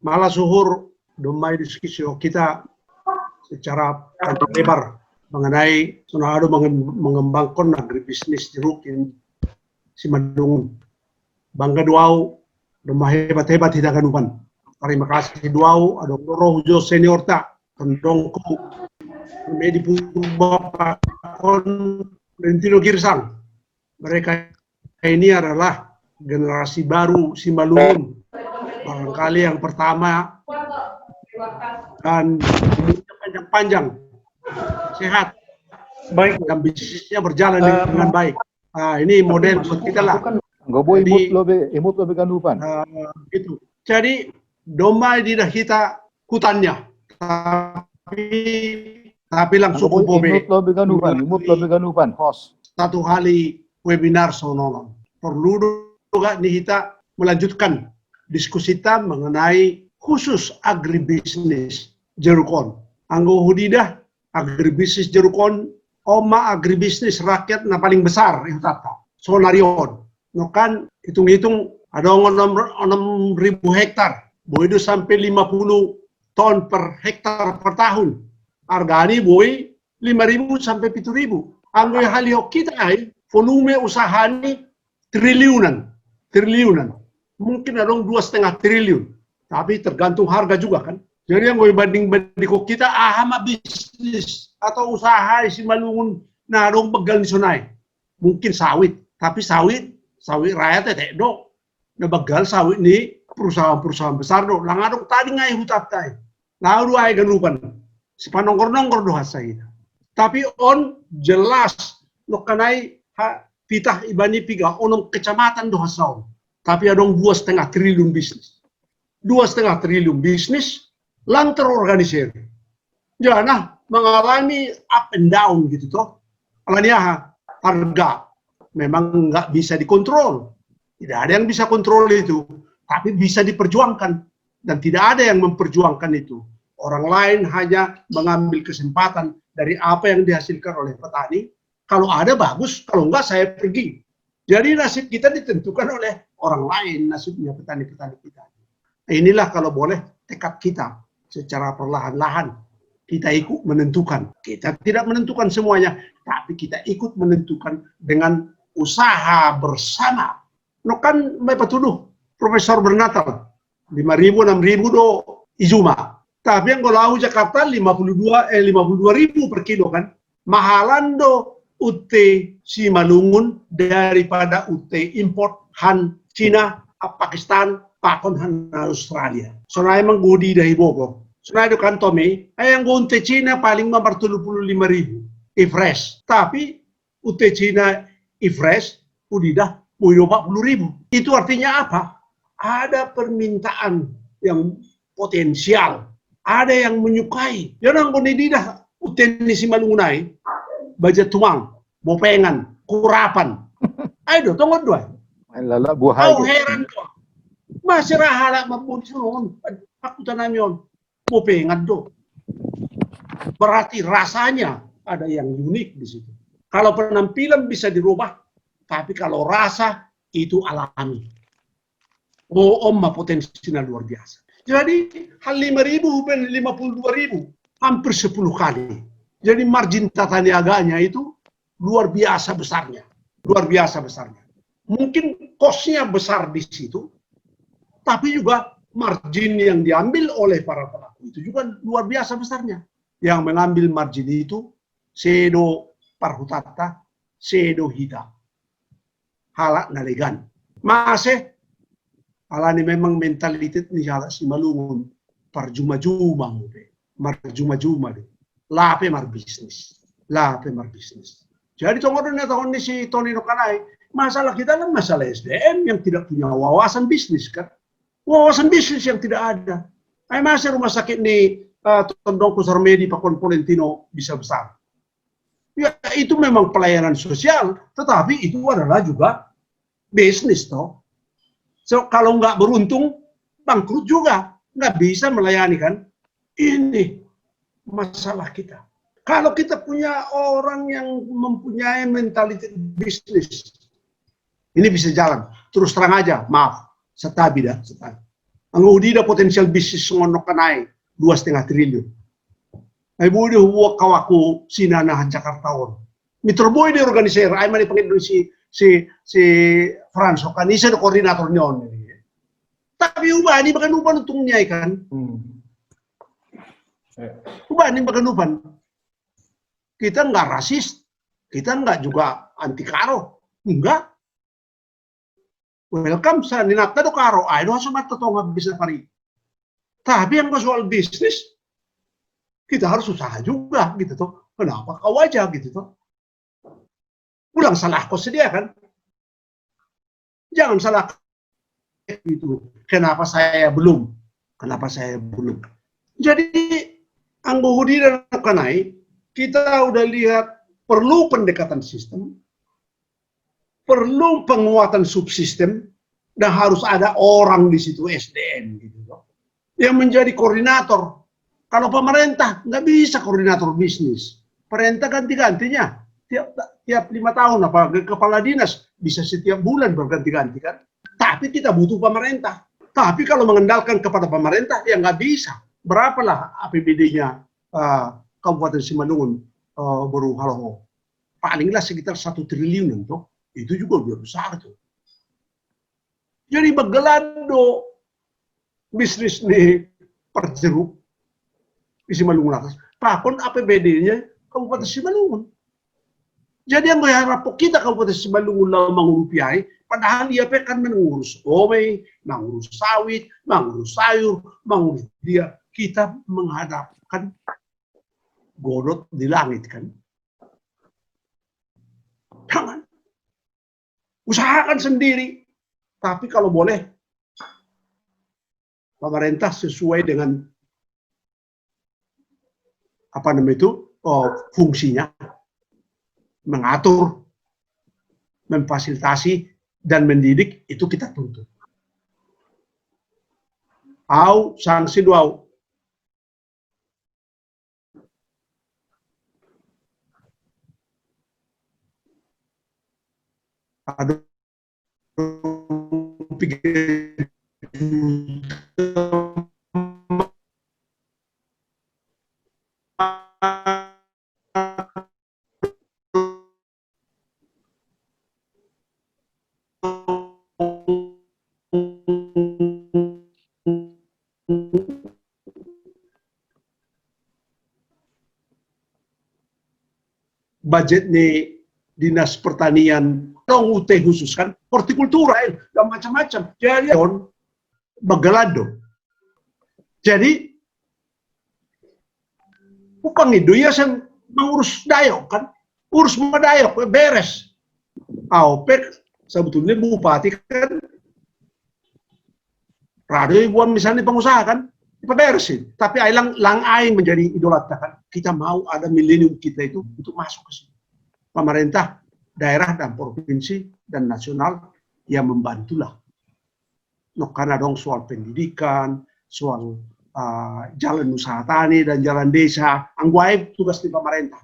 malah suhur domai diskusi kita secara panjang lebar mengenai Sonado mengembangkan agribisnis jeruk in Simalungun. Bangga duau domai hebat-hebat tidak ganupan. Terima kasih duau ada roh jo senior tak tendongku medi bapak kon Valentino Girsang. Mereka ini adalah generasi baru Simalungun. Barangkali yang pertama dan panjang-panjang, sehat, baik dan bisnisnya berjalan dengan baik. Ini model buat kita lah. Nggak boleh imut lebih ganupan. Gitu. Jadi domba tidak kita hutannya, tapi langsung ke bobe. Imut lebih ganupan, host. Satu kali webinar sononon. Perlu juga nih kita melanjutkan diskusi kita mengenai khusus agribisnis jerukon. Anggo hudidah agribisnis jerukon, oma agribisnis rakyat na paling besar itu tata. Sonarion. No kan hitung-hitung ada 6.000 hektar. Boy itu sampai 50 ton per hektar per tahun. Harganya boy 5.000 sampai 7.000. Anggo halio kita ay volume usaha ini triliunan. Mungkin ada 2,5 triliun. Tapi tergantung harga juga kan. Jadi yang gue banding-banding kita ahama bisnis atau usaha isi Simalungun nah dong pegang di sunai. Mungkin sawit, tapi sawit rakyatnya tak do. Nah begal sawit ini perusahaan-perusahaan besar do. Langadong tadi ngai hutat tay. Lalu ay ganupan. Sepanongkor-nongkor do hasai. Tapi on jelas lo kanai pitah ibani piga onong kecamatan do hasaon. Tapi ada 2,5 triliun bisnis. 2,5 triliun bisnis lang terorganisir. Jangan mengalami up and down gitu toh. Alanya harga memang nggak bisa dikontrol. Tidak ada yang bisa kontrol itu, tapi bisa diperjuangkan dan tidak ada yang memperjuangkan itu. Orang lain hanya mengambil kesempatan dari apa yang dihasilkan oleh petani. Kalau ada bagus, kalau enggak saya pergi. Jadi nasib kita ditentukan oleh orang lain, nasibnya petani-petani kita. Inilah kalau boleh tekad kita secara perlahan-lahan kita ikut menentukan. Kita tidak menentukan semuanya, tapi kita ikut menentukan dengan usaha bersama. No kan may patuduh Profesor Bernatal 5.000 6.000 do izuma. Tapi yang kalau Jakarta 52.000 per kilo kan. Mahalan do UT Simalungun daripada UT import han Cina, Pakistan, pakon han Australia. So na emang gudi dahi bogo. So na do kan Tommy, ay ang UT Cina paling 45.000 i-fresh. Tapi UT Cina i-fresh udah 40.000. Itu artinya apa? Ada permintaan yang potensial. Ada yang menyukai. Yan ang kunididah UT ni Simalungunay. Baja tuang, bopengan, kurapan. Ayo tunggu dua. Lala buhay. Au heran do. Masih rahala mabunsun. Aku tanam yon. Bopengan do. Berarti rasanya ada yang unik di situ. Kalau penampilan bisa dirubah, tapi kalau rasa itu alami. Oh, omma potensinya luar biasa. Jadi hal 5.000 dan 52.000 hampir 10 kali. Jadi margin tata niaganya itu luar biasa besarnya. Luar biasa besarnya. Mungkin cost-nya besar di situ, tapi juga margin yang diambil oleh para pelaku itu juga luar biasa besarnya. Yang mengambil margin itu Sedo Parhutata, Sedo Hida. Halak nalegan. Masih alani memang mentalitas ni halak Simalungun parjuma-juma marjuma-juma deh. Lape mar bisnis. Jadi tahun ini si Tony Nokanay, masalah kita kan masalah SDM yang tidak punya wawasan bisnis kan. Wawasan bisnis yang tidak ada. Ay masih rumah sakit ni Tondong Kusarmedi Pakon Valentino bisa besar. Ya itu memang pelayanan sosial, tetapi itu adalah juga bisnis toh. So kalau nggak beruntung, bangkrut juga. Nggak bisa melayani kan. Ini masalah kita. Kalau kita punya orang yang mempunyai mentalitas bisnis, ini bisa jalan. Terus terang aja, maaf, setabi dah, setabi. Ang udida potensial bisnis ngonok kanay 2,5 triliun. Ay budi huwag kawaku sinanahan Jakarta on. Mitroboy di organisir ay mani pangidon si Franso kanisa do koordinator niyon. Tapi uba ni bakanupan untung niya kan. Uba ni bakanupan. Kita nggak rasis, kita nggak juga anti karo, enggak. Welcome sa ninata do karo, ay do sumat totoo bisa pari. Tapi yang soal bisnis, kita harus usaha juga gitu toh. Kenapa kau aja gitu toh? Ulang salah kau sedia kan? Jangan salah itu. Kenapa saya belum? Kenapa saya belum? Jadi Anggohudi dan Kanai, kita udah lihat perlu pendekatan sistem, perlu penguatan subsistem, dan harus ada orang di situ SDM gitu loh, yang menjadi koordinator. Kalau pemerintah nggak bisa koordinator bisnis, pemerintah ganti-gantinya tiap 5 tahun, apa kepala dinas bisa setiap bulan berganti-ganti kan. Tapi kita butuh pemerintah. Tapi kalau mengandalkan kepada pemerintah ya nggak bisa. Berapalah APBD-nya Kabupaten Simalungun baru halo palinglah sekitar 1 triliun tuh. Itu juga udah besar tuh. Jadi begelando bisnis nih perjeruk di Simalungun atas. Pakon APBD-nya Kabupaten Simalungun. Jadi yang berharap kita Kabupaten Simalungun lah mengurupiai, padahal dia kan mengurus omei, mengurus sawit, mengurus sayur, mengurus dia. Kita menghadapkan godot di langit kan. Jangan. Usahakan sendiri. Tapi kalau boleh, pemerintah sesuai dengan apa namanya itu fungsinya, mengatur, memfasilitasi, dan mendidik, itu kita tuntut. Au sanksi dua. Aduh, budget nih Dinas Pertanian dong UT khusus kan hortikultura dan macam-macam. Jadi begelado. Jadi bukan itu ya yang mengurus dayok kan, urus medayok beres. AOP sebetulnya bupati kan rado ibuan misalnya pengusaha kan beresin. Tapi ailang lang aing menjadi idola kan. Kita mau ada milenium kita itu untuk masuk ke sini. Pemerintah daerah dan provinsi dan nasional yang membantulah. No, karena dong soal pendidikan, soal jalan usaha tani dan jalan desa, angguai tugas di pemerintah.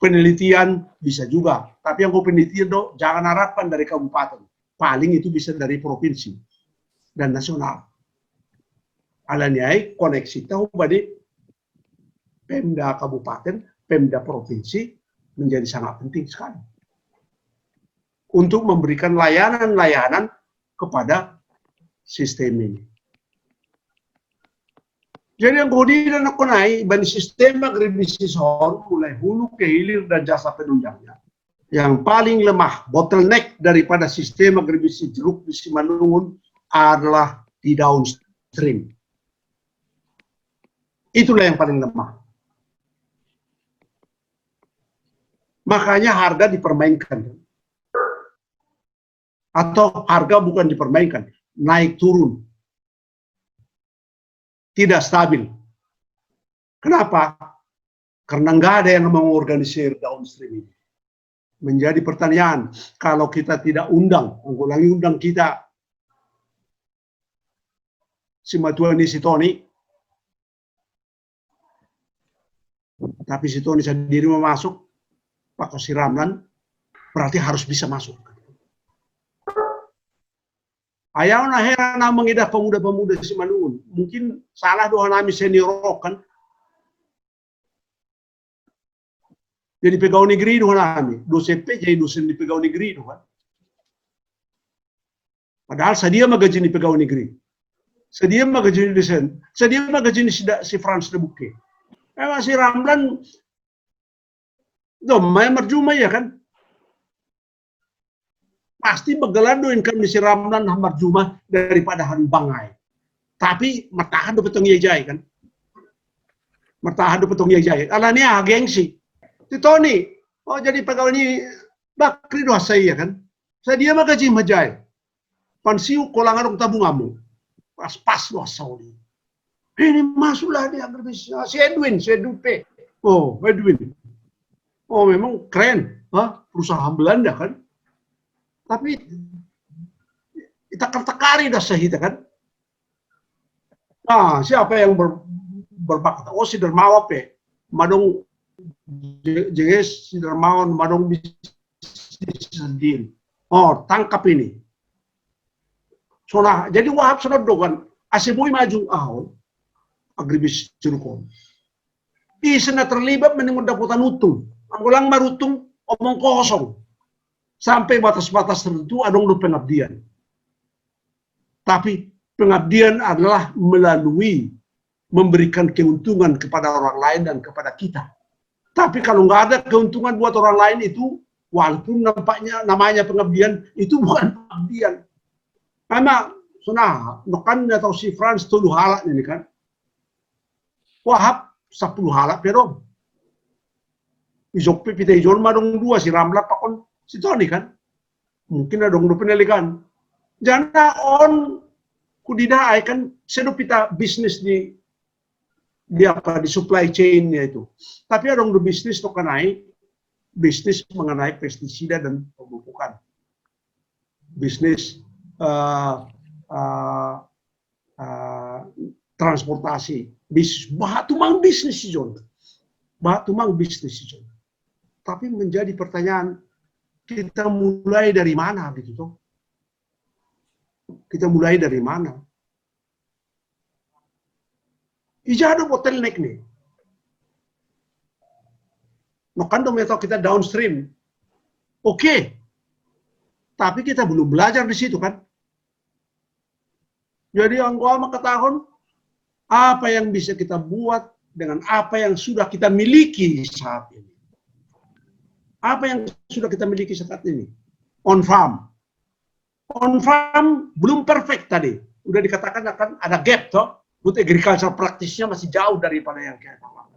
Penelitian bisa juga, tapi yang penelitian do jangan harapkan dari kabupaten, paling itu bisa dari provinsi dan nasional. Alanyai koneksi tahu badi Pemda kabupaten, Pemda provinsi menjadi sangat penting sekali untuk memberikan layanan-layanan kepada sistem ini. Jadi yang kemudian aku naik bani sistem agribisnis mulai hulu ke hilir dan jasa penunjangnya. Yang paling lemah, bottleneck daripada sistem agribisnis jeruk di Simalungun adalah di downstream. Itulah yang paling lemah. Makanya harga dipermainkan. Atau harga bukan dipermainkan, naik turun. Tidak stabil. Kenapa? Karena nggak ada yang mengorganisir downstream ini. Menjadi pertanyaan, kalau kita tidak undang, ulangi undang kita, si Matuani si Tony, tapi si Tony sendiri mau masuk, Pak si Ramlan, berarti harus bisa masuk. Ayaw na heran na mangida pemuda-pemuda si Manungun. Mungkin salah doa nami senior kan. Jadi pegawai negeri doa nami. Dosen P jadi dosen di pegawai negeri doa. Padahal sedia magaji di pegawai negeri. Sedia magaji di dosen. Sedia magaji si Frans de Buke. Memang si Ramlan domai merjuma ya kan. Pasti begeladoin kan si Ramlan marjuma daripada Han Bangai. Tapi mertahan do petong yejai kan. Mertahan do petong yejai. Alanya gengsi. Si Tony, oh jadi pegawai ini bakri doa saya kan. Saya dia magaji majai. Pansiu kolangan tabungamu. Pas doa saudi. Ini masuklah dia berbisnis. Si Edwin P. Oh, Edwin. Oh, memang keren. Perusahaan Belanda kan. Tapi kita tertekari dah sahita kan. Nah, siapa yang berbakat? Oh, si Dermawan P. Madong jeges si Dermawan madong bisnis sendiri. Oh, tangkap ini. Soalnya, jadi wahab sudah dogan. Asibui maju agribis Curukon. Isena terlibat menengok daputan utung. Anggulang marutung omong kosong. Sampai batas-batas tertentu adong do pengabdian. Tapi pengabdian adalah melalui memberikan keuntungan kepada orang lain dan kepada kita. Tapi kalau nggak ada keuntungan buat orang lain itu, walaupun namanya pengabdian, itu bukan pengabdian. Karena nokan atau si Frans 10 halak ini kan. Wahab 10 halak pero. Isok pipita ijon madong 2 si Ramla pakon si Tony kan. Mungkin ada dong penelikan. Jangan on kudidai kan sedupita bisnis di supply chain-nya itu. Tapi ada dong bisnis bisnis mengenai pestisida dan pemupukan. Bisnis transportasi, bahatumang bisnis sih John, bahatumang bisnis sih John. Tapi menjadi pertanyaan, kita mulai dari mana gitu toh? Kita mulai dari mana? Ijado bottleneck nih. No kan dong kita downstream, oke. Tapi kita belum belajar di situ kan? Jadi angkua ketahuan apa yang bisa kita buat dengan apa yang sudah kita miliki saat ini. Apa yang sudah kita miliki saat ini? On farm. On farm belum perfect tadi. Udah dikatakan akan ada gap toh. Untuk agriculture praktisnya masih jauh daripada yang kita lakukan.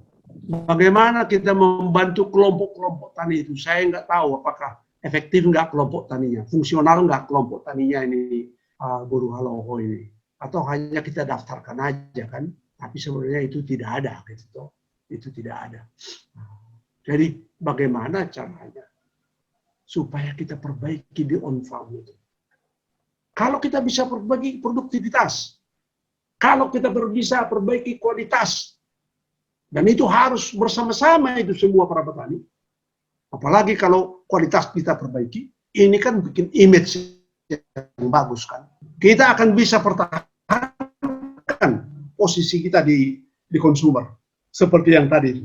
Bagaimana kita membantu kelompok-kelompok tani itu? Saya nggak tahu apakah efektif nggak kelompok taninya, fungsional nggak kelompok taninya ini, Guru Haloho ini. Atau hanya kita daftarkan aja kan, tapi sebenarnya itu tidak ada gitu toh. Itu tidak ada. Jadi bagaimana caranya supaya kita perbaiki di on farm itu? Kalau kita bisa perbaiki produktivitas, kalau kita bisa perbaiki kualitas, dan itu harus bersama-sama itu semua para petani. Apalagi kalau kualitas kita perbaiki, ini kan bikin image yang bagus kan. Kita akan bisa pertahankan posisi kita di konsumer seperti yang tadi.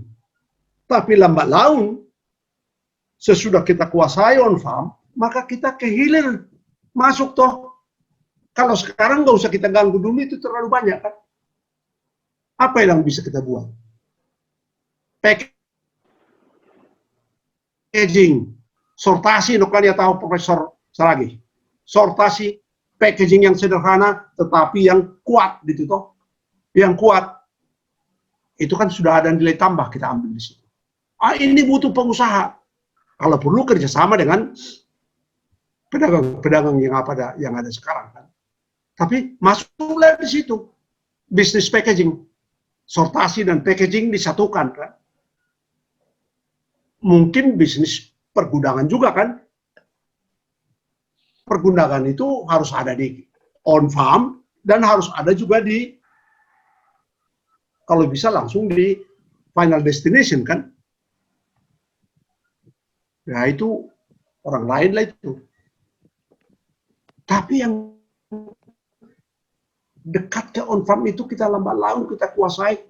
Tapi lambat laun sesudah kita kuasai on farm, maka kita ke hilir masuk toh. Kalau sekarang nggak usah kita ganggu dulu, itu terlalu banyak kan. Apa yang bisa kita buat? Packaging, sortasi, no kalian tahu Profesor Saragi. Sortasi, packaging yang sederhana, tetapi yang kuat gitu toh. Yang kuat, itu kan sudah ada nilai tambah kita ambil di situ. Ini butuh pengusaha. Kalau perlu kerjasama dengan pedagang-pedagang yang ada sekarang kan. Tapi masuklah di situ bisnis packaging, sortasi dan packaging disatukan kan. Mungkin bisnis pergudangan juga kan. Pergudangan itu harus ada di on farm dan harus ada juga di, kalau bisa langsung di final destination kan. Ya itu orang lain lah itu. Tapi yang dekat ke on farm itu kita lambat laun kita kuasai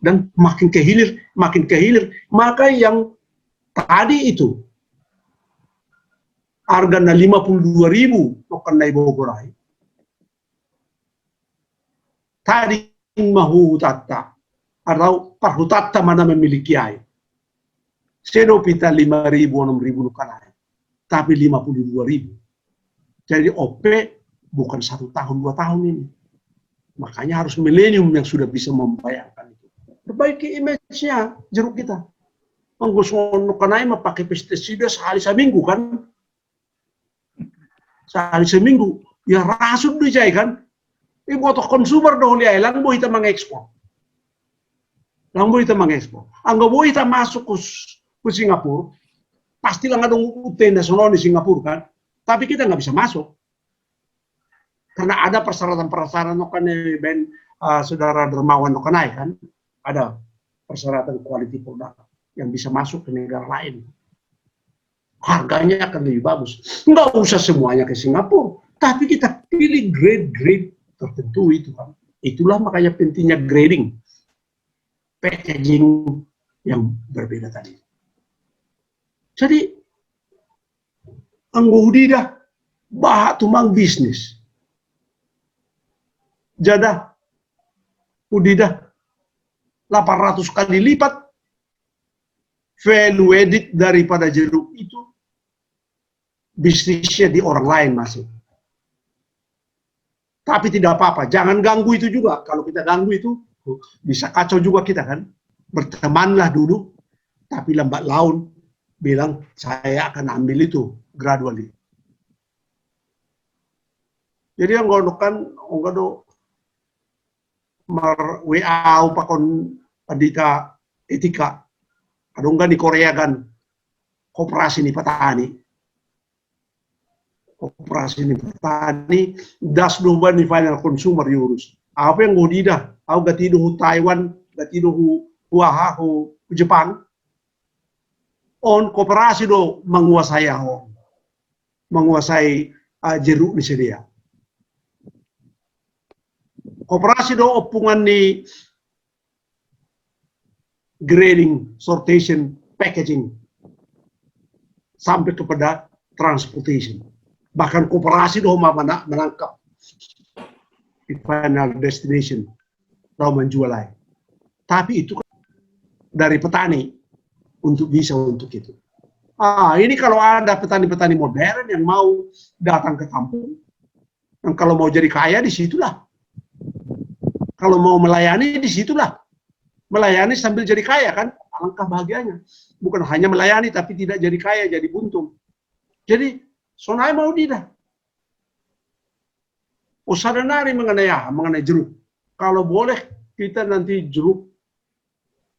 dan makin kehilir. Maka yang tadi itu harga 52.000 nokan nai bogorai. Tadi mahu tata atau parhutatta mana memiliki air. Sedo pita 5.000 6.000 nokan air. Tapi 52.000. Jadi OP bukan 1 tahun 2 tahun ini. Makanya harus milenium yang sudah bisa membayangkan itu. Perbaiki image-nya jeruk kita. Menggunakan kanai pakai pestisida sehari seminggu kan? Sehari seminggu. Ya rasut dijai kan? Ibu atau konsumer dahulu ya, lang boleh kita mengekspor. Lang boleh kita mengekspor. Angga boleh kita masuk ke Singapura. Pastilah ada UT nasional di Singapura kan? Tapi kita nggak bisa masuk. Karena ada persyaratan-persyaratan nokan ben saudara Dermawan nokanai kan, ada persyaratan quality produk yang bisa masuk ke negara lain. Harganya akan lebih bagus. Nggak usah semuanya ke Singapura, tapi kita pilih grade-grade tertentu itu kan. Itulah makanya pentingnya grading, packaging yang berbeda tadi. Jadi anggodi dah bahak tumang bisnis. Jadah udidah 800 kali lipat value edit daripada jeruk itu bisnisnya di orang lain masih. Tapi tidak apa-apa, jangan ganggu itu juga. Kalau kita ganggu itu bisa kacau juga kita kan. Bertemanlah dulu, tapi lambat laun bilang saya akan ambil itu gradually. Jadi yang ngonokan onggado mar WA pakon adita etika adong di Korea kan koperasi ni petani das doban ni final consumer yurus apa yang godida au gatido hu Taiwan gatido hu Jepang on koperasi do menguasai jeruk di sedia. Koperasi do opungan ni grading, sortation, packaging sampai kepada transportation. Bahkan koperasi do menangkap di final destination do menjual lain. Tapi itu dari petani untuk bisa untuk itu. Ini kalau ada petani-petani modern yang mau datang ke kampung, yang kalau mau jadi kaya di situlah. Kalau mau melayani di situlah. Melayani sambil jadi kaya kan, alangkah bahagianya. Bukan hanya melayani tapi tidak jadi kaya, jadi buntung. Jadi sonai mau tidak. Usadanari mengenai jeruk. Kalau boleh kita nanti jeruk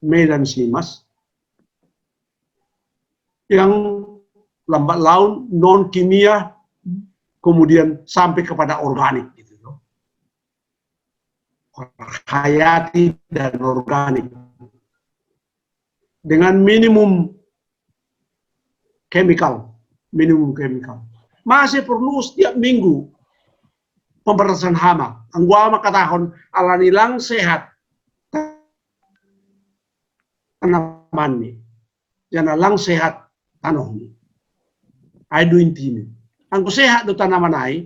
Medan Simas yang lambat laun non kimia kemudian sampai kepada organik. Hayati dan organik dengan minimum chemical masih perlu setiap minggu pembersihan hama anggua makatahon alanilang sehat tanaman ni jana lang sehat tanah ni ay do intimi anggo sehat do tanaman ay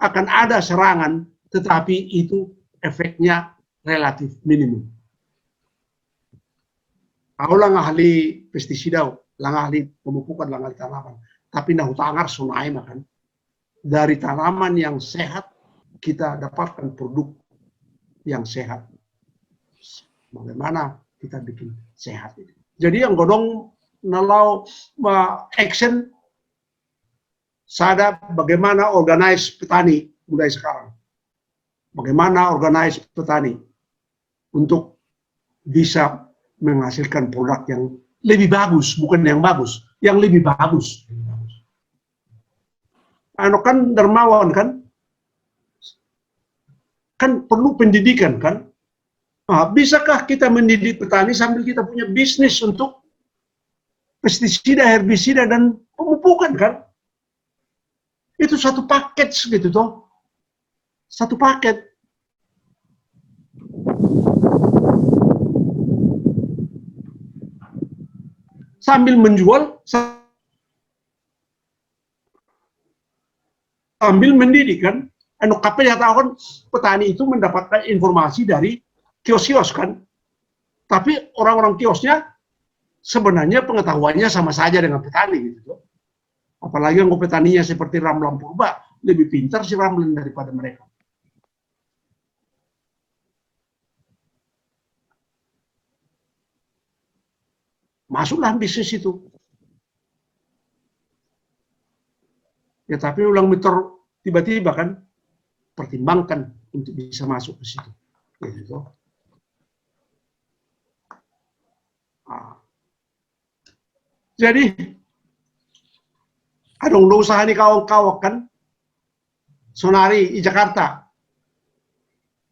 akan ada serangan tetapi itu efeknya relatif minimum. Aku lang ahli pestisida, lang ahli pemupukan, lang ahli tanaman. Tapi nahutangar sunai makan. Dari tanaman yang sehat, kita dapatkan produk yang sehat. Bagaimana kita bikin sehat itu. Jadi yang godong nalau action, sadar bagaimana organize petani mulai sekarang. Bagaimana organize petani untuk bisa menghasilkan produk yang lebih bagus, bukan yang bagus, yang lebih bagus. Anu kan dermawan kan perlu pendidikan kan. Bisakah kita mendidik petani sambil kita punya bisnis untuk pestisida, herbisida dan pemupukan kan? Itu satu paket gitu toh. satu paket. Sambil menjual, sambil mendidik kan. Anu kape ya tahu kan petani itu mendapatkan informasi dari kios-kios kan. Tapi orang-orang kiosnya sebenarnya pengetahuannya sama saja dengan petani gitu. Apalagi yang petaninya seperti Ramlan Purba, lebih pintar si Ramlan daripada mereka. Masuklah bisnis itu. Ya tapi ulang meter tiba-tiba kan pertimbangkan untuk bisa masuk ke situ. Gitu. Nah. Jadi ada usaha nih kawan-kawan kan, Sonari di Jakarta,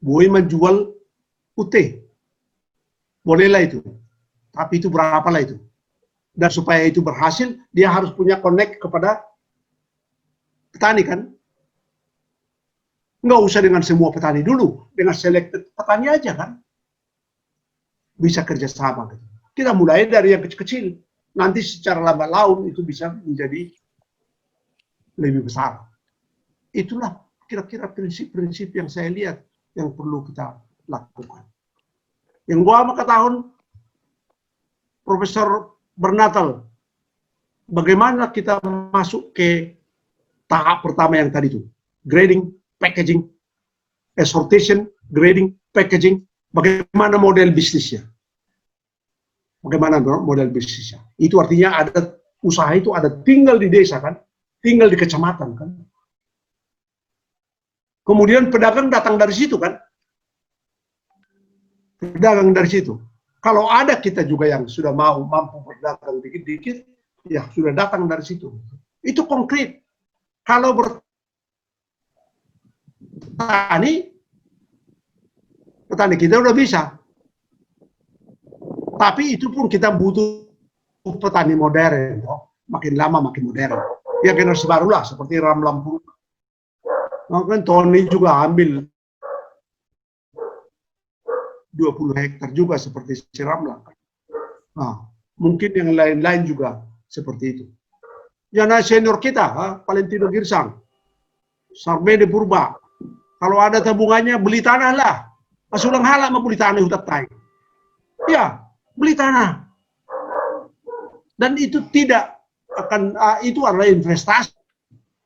boleh menjual UT, bolehlah itu. Tapi itu berapa lah itu. Dan supaya itu berhasil, dia harus punya connect kepada petani kan. Nggak usah dengan semua petani dulu, dengan selected petani aja kan. Bisa kerjasama. Gitu. Kita mulai dari yang kecil-kecil. Nanti secara lambat laun itu bisa menjadi lebih besar. Itulah kira-kira prinsip-prinsip yang saya lihat yang perlu kita lakukan. Yang gua mau ketahuan, Profesor Bernatal, bagaimana kita masuk ke tahap pertama yang tadi itu, grading, packaging, sortation, grading, packaging, bagaimana model bisnisnya? Bagaimana model bisnisnya? Itu artinya ada usaha itu ada tinggal di desa kan, tinggal di kecamatan kan. Kemudian pedagang datang dari situ kan, pedagang dari situ. Kalau ada kita juga yang sudah mampu berdagang dikit-dikit, ya sudah datang dari situ. Itu konkret. Kalau bertani, petani kita udah bisa. Tapi itu pun kita butuh petani modern. Makin lama makin modern. Ya generasi baru lah, seperti Ramlan Purba. Mungkin Tony juga ambil 20 hektar juga seperti si Ramlan. Nah, mungkin yang lain-lain juga seperti itu. Yang senior kita, Valentino Girsang, Sarmede Purba, kalau ada tabungannya beli tanah lah. Masulang halak mau beli tanah hutan tai. Ya, beli tanah. Dan itu tidak akan, itu adalah investasi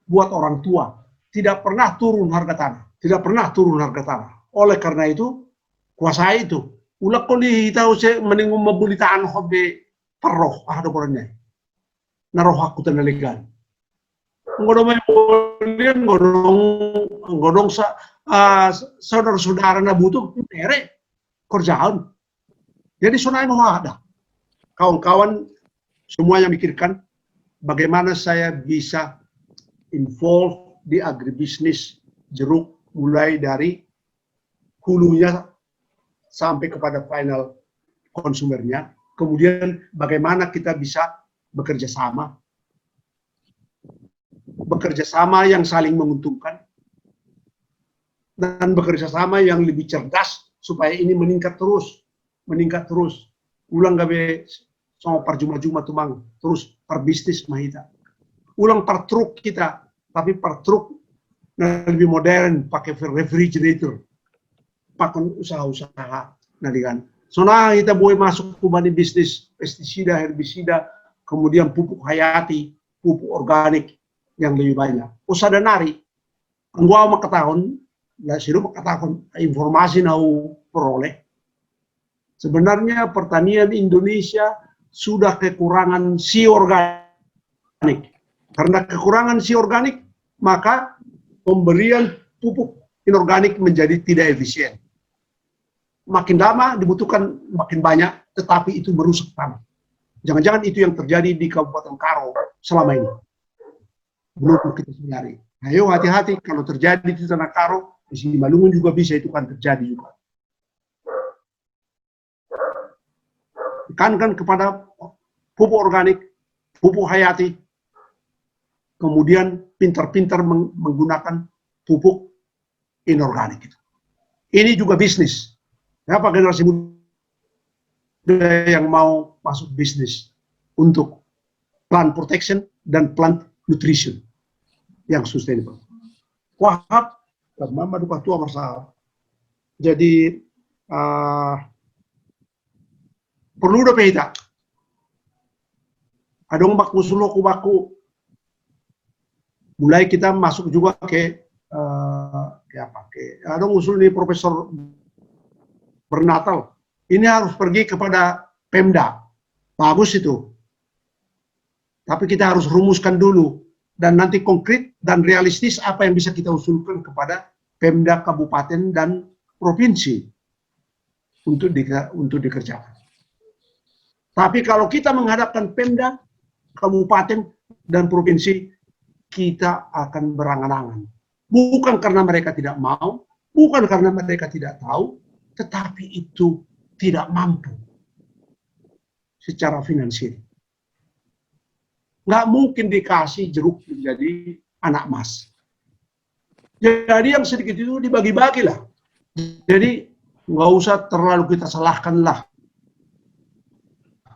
buat orang tua. Tidak pernah turun harga tanah. Tidak pernah turun harga tanah. Oleh karena itu, kuasai itu. Ulah kuli tahu saya menengok membeli tanah hobi paroh ada orangnya. Naroh aku tenalikan. Ngodong kemudian ngodong saudara-saudara na butuh mere kerjaan. Jadi sunai ada. Kawan-kawan semua yang mikirkan bagaimana saya bisa involve di agribisnis jeruk mulai dari hulunya sampai kepada final konsumernya. Kemudian bagaimana kita bisa bekerja sama. Bekerja sama yang saling menguntungkan. Dan bekerja sama yang lebih cerdas supaya ini meningkat terus. Meningkat terus. Ulang gabe sama per juma-juma tumang. Terus per bisnis mahita. Ulang per truk kita. Tapi per truk lebih modern pakai refrigerator. Pakai usaha-usaha. Nah, kan. So, nah, kita boleh masuk ke bisnis pestisida, herbisida, kemudian pupuk hayati, pupuk organik yang lebih banyak. Usaha dan nari. Gua mau ketahuan, siru ketahuan informasi nau peroleh. Sebenarnya pertanian Indonesia sudah kekurangan si organik. Karena kekurangan si organik, maka pemberian pupuk inorganik menjadi tidak efisien. Makin lama dibutuhkan makin banyak, tetapi itu merusak tanah. Jangan-jangan itu yang terjadi di Kabupaten Karo selama ini. Belum kita sadari. Ayo hati-hati kalau terjadi di Tanah Karo, di sini Malungun juga bisa itu kan terjadi juga. Tekankan kepada pupuk organik, pupuk hayati, kemudian pintar-pintar menggunakan pupuk inorganik itu. Ini juga bisnis. Kenapa generasi muda yang mau masuk bisnis untuk plant protection dan plant nutrition yang sustainable. Wahab dan mama duka tua masalah. Jadi perlu udah pehita. Adong baku suloku baku. Mulai kita masuk juga ke adong usul nih Profesor Bernatal. Ini harus pergi kepada Pemda. Bagus itu. Tapi kita harus rumuskan dulu dan nanti konkret dan realistis apa yang bisa kita usulkan kepada Pemda kabupaten dan provinsi untuk dikerjakan. Tapi kalau kita menghadapkan Pemda, kabupaten dan provinsi, kita akan berangan-angan. Bukan karena mereka tidak mau, bukan karena mereka tidak tahu, tetapi itu tidak mampu secara finansial. Nggak mungkin dikasih jeruk menjadi anak emas. Jadi yang sedikit itu dibagi-bagi lah. Jadi nggak usah terlalu kita salahkanlah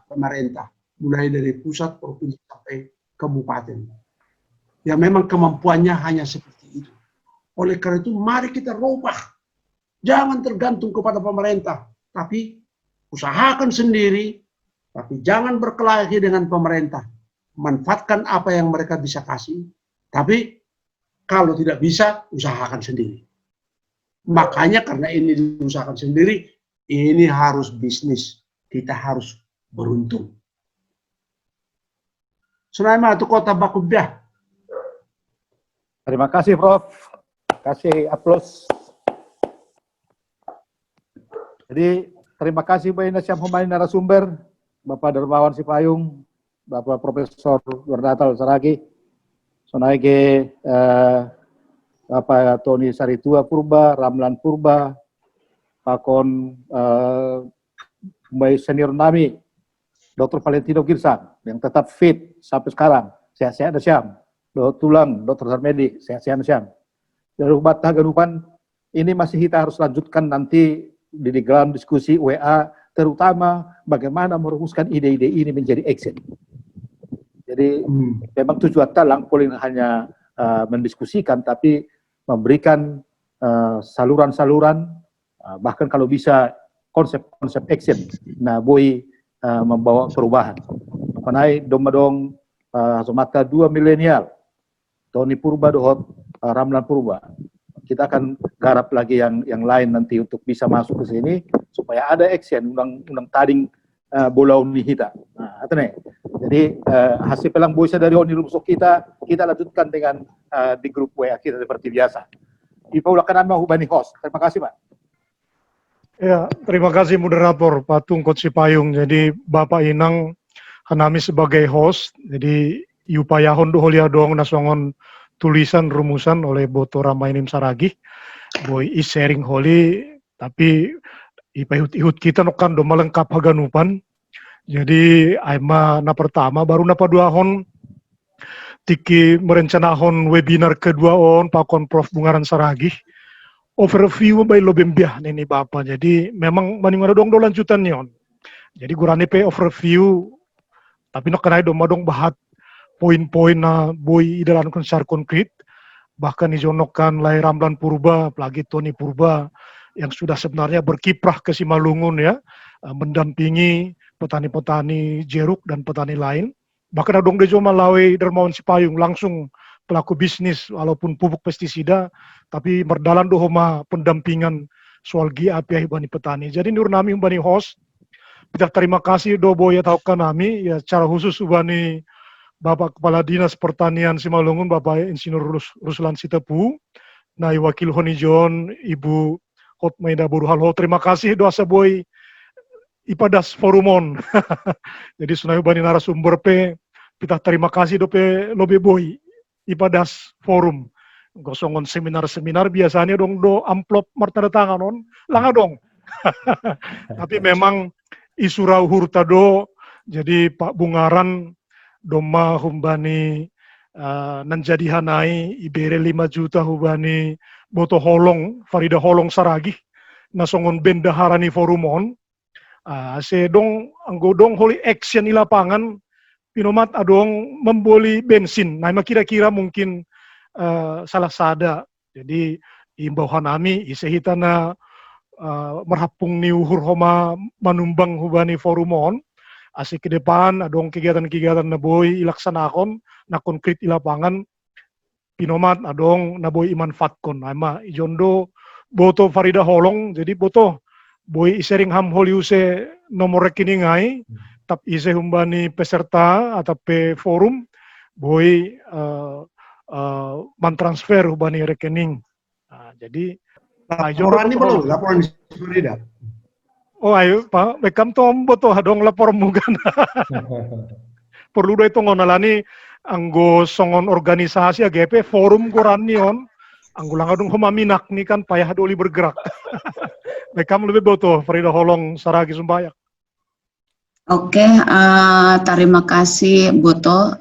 pemerintah, mulai dari pusat, provinsi sampai kabupaten. Ya memang kemampuannya hanya seperti itu. Oleh karena itu mari kita rubah. Jangan tergantung kepada pemerintah, tapi usahakan sendiri, tapi jangan berkelahi dengan pemerintah. Manfaatkan apa yang mereka bisa kasih, tapi kalau tidak bisa, usahakan sendiri. Makanya karena ini diusahakan sendiri, ini harus bisnis. Kita harus beruntung. Sunaima itu kota Bakubiah. Terima kasih, Prof. Kasih aplaus. Jadi, terima kasih Bapak Nasyam Humani narasumber, Bapak Dermawan Sipayung, Bapak Profesor Bernatal Saragi, Sonaige, Bapak Tony Saritua Purba, Ramlan Purba, Pakon Mbak senior nami, Dr. Valentino Girsang, yang tetap fit sampai sekarang, sehat-sehat Nasyam, tulang, Dr. Sarmedi, sehat-sehat Nasyam. Dari umat Haganupan, ini masih kita harus lanjutkan nanti di dalam diskusi WA, terutama bagaimana merumuskan ide-ide ini menjadi action. Jadi memang tujuan talang boleh hanya mendiskusikan, tapi memberikan saluran-saluran, bahkan kalau bisa konsep-konsep action. Nah, boy membawa perubahan. Mengenai dong Hasomata 2 milenial, Tony Purba dohot Ramlan Purba. Kita akan garap lagi yang lain nanti untuk bisa masuk ke sini supaya ada action undang tading bolau nihita. Nah, jadi hasil pelang boisa dari Oni Rumsok kita lanjutkan dengan di grup WA kita seperti biasa. Ipaulakan nama hubani host. Terima kasih, Pak. Ya, terima kasih moderator Patung Coach Sipayung. Jadi Bapak Inang Hanami sebagai host. Jadi Yupayahon doholia doang nasongon tulisan rumusan oleh Boto Ramainim Saragi. Boy is sharing holy, tapi ipahut kita nokan do malengkap Haganupan. Jadi aima na pertama baru na paduahon tiki merencanahon webinar kedua on pakon Prof Bungaran Saragi. Overview by lobembiah nini Bapak. Jadi memang maning dong do lanjutan nion. Jadi gurane pe overview tapi nok kanai do madong bahat poin-poin na boy idalan kon secara konkret, bahkan ijonokan lai Ramlan Purba, apalagi Tony Purba yang sudah sebenarnya berkiprah ke Simalungun ya, mendampingi petani-petani jeruk dan petani lain. Bahkan adong dejo Malawi Dermawan Sipayung langsung pelaku bisnis walaupun pupuk pestisida, tapi merdalan dohoma pendampingan soal GAPI bani petani. Jadi nur nami bani host, kita terima kasih do boy atau kanami ya secara khusus bani Bapak Kepala Dinas Pertanian Simalungun, Bapak Insinyur Ruslan Sitepu, Nai Wakil Honijon, Ibu Hotmaida Buruhalho, terima kasih doa boy Ipadas Forumon. Jadi sunai bani narasumber pe, kita terima kasih dope lobe boy Ipadas Forum. Gosongon seminar-seminar biasanya dong do amplop martanda tangan on, langa dong. Tapi memang isurau hurtado, jadi Pak Bungaran Doma humbani nanjadi hanai ibere 5 juta hubani boto holong Farida Holong Saragih nasongon bendaharani forumon se dong anggo dong holi action di lapangan pinomat adong membeli bensin. Nah, kira-kira mungkin salah sada. Jadi imbauan kami isehitana merhapung ni uhur homa manumbang hubani forumon. Asik ke depan adong kegiatan-kegiatan na boy ilaksanakan na konkret di lapangan pinomat adong na boy imanfatkon. Ama ijondo boto Farida Holong jadi boto boy isering ham holiuse nomor rekening ai tap ise humbani peserta atau pe forum boy mantransfer hubani rekening. Nah, jadi Laporan ini belum, laporan di Farida. Oh ayo Pak, bekam tom boto hadong lapor mugan. Perlu do itu ngonalani anggo songon organisasi AGP forum koranion anggo langadung homaminak nih kan payah doli bergerak. Bekam lebih boto Farida Holong Saragih Sumbayak. Oke, terima kasih Boto.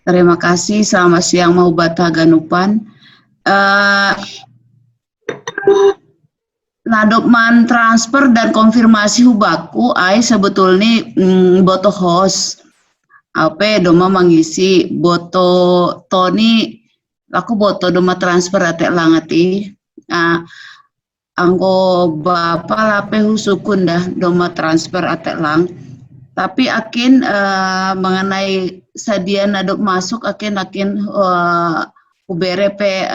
Terima kasih, selamat siang mau bata ganupan. Nadokman transfer dan konfirmasi hubaku, ai sebetulnya boto host. Apa doma mengisi boto Tony, aku boto doma transfer atek langati. Anggo bapak lape husukun dah doma transfer atek lang. Tapi akin mengenai sadia nadok masuk akin ubere pe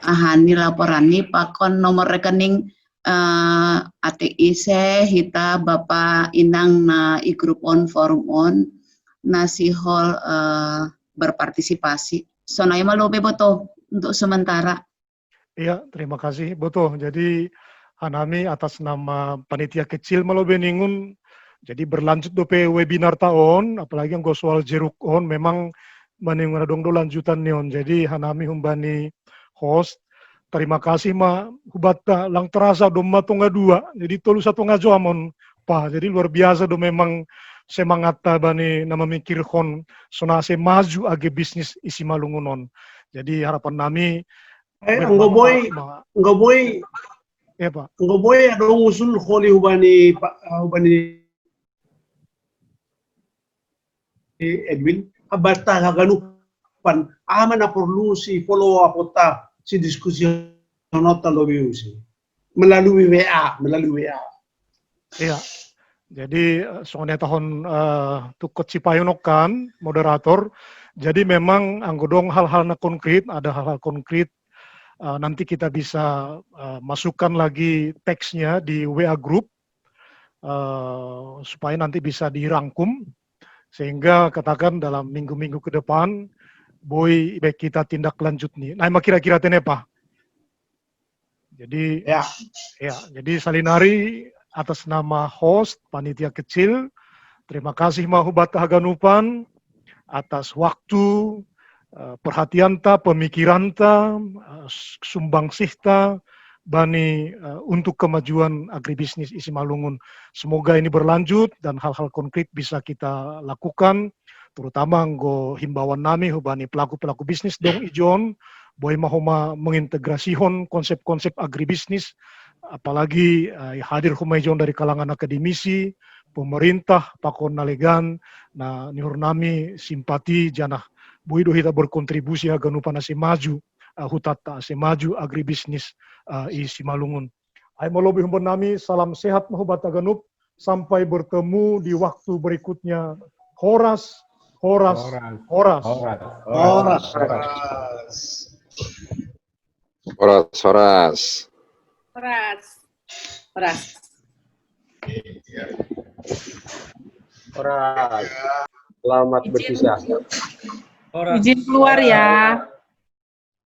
ahani laporani pakon nomor rekening ATI se hita Bapak Inang na i-group on forum on nasi hall berpartisipasi. Sonai malobe boto untuk sementara. Iya, terima kasih Boto. Jadi Hanami atas nama panitia kecil malobe ningun jadi berlanjut dope webinar tahun apalagi yang soal jeruk on memang maningun dong do lanjutan neon. Jadi Hanami humbani host. Terima kasih ma hubata lang terasa doma tonga dua. Jadi tolu satu ngajo amon pa. Jadi luar biasa do memang semangat bani nama mikir kon sonase maju age bisnis isi malungunon. Jadi harapan nami Enggak boy, ya Pak. enggak boy ada usul holi hubani Edwin abata haganupan aman na perlu si follow up ta si diskusi nota lobi usi melalui WA. Iya. Jadi soalnya tahun tukut Cipayunokan moderator. Jadi memang anggodong hal-hal na konkret, ada hal-hal konkret. Nanti kita bisa masukkan lagi teksnya di WA group supaya nanti bisa dirangkum sehingga katakan dalam minggu-minggu ke depan boy baik kita tindak lanjut nih. Nah, kira-kira tenepa. Jadi Ya. Jadi salinari atas nama host panitia kecil, terima kasih Mahubat Haganupan atas waktu, perhatian ta, pemikiran ta, sumbang sihta bani untuk kemajuan agribisnis isi Malungun. Semoga ini berlanjut dan hal-hal konkret bisa kita lakukan, terutama nggo himbauan nami hubani pelaku-pelaku bisnis dong ijon, boy mahoma mengintegrasihon konsep-konsep agribisnis, apalagi hadir humaijon dari kalangan akademisi, pemerintah, pakon nalegan, na nihur nami simpati janah boy do hita berkontribusi aganupan ase maju hutata ase maju agribisnis isi Malungun. Ay malobi humpun nami, salam sehat mahubat aganup, sampai bertemu di waktu berikutnya. Horas. Selamat berpisah. Izin keluar ya.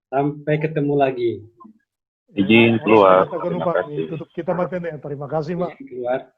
Sampai ketemu lagi. Izin keluar. Terima kasih. Tutup kita matene. Terima kasih, Mak. Keluar.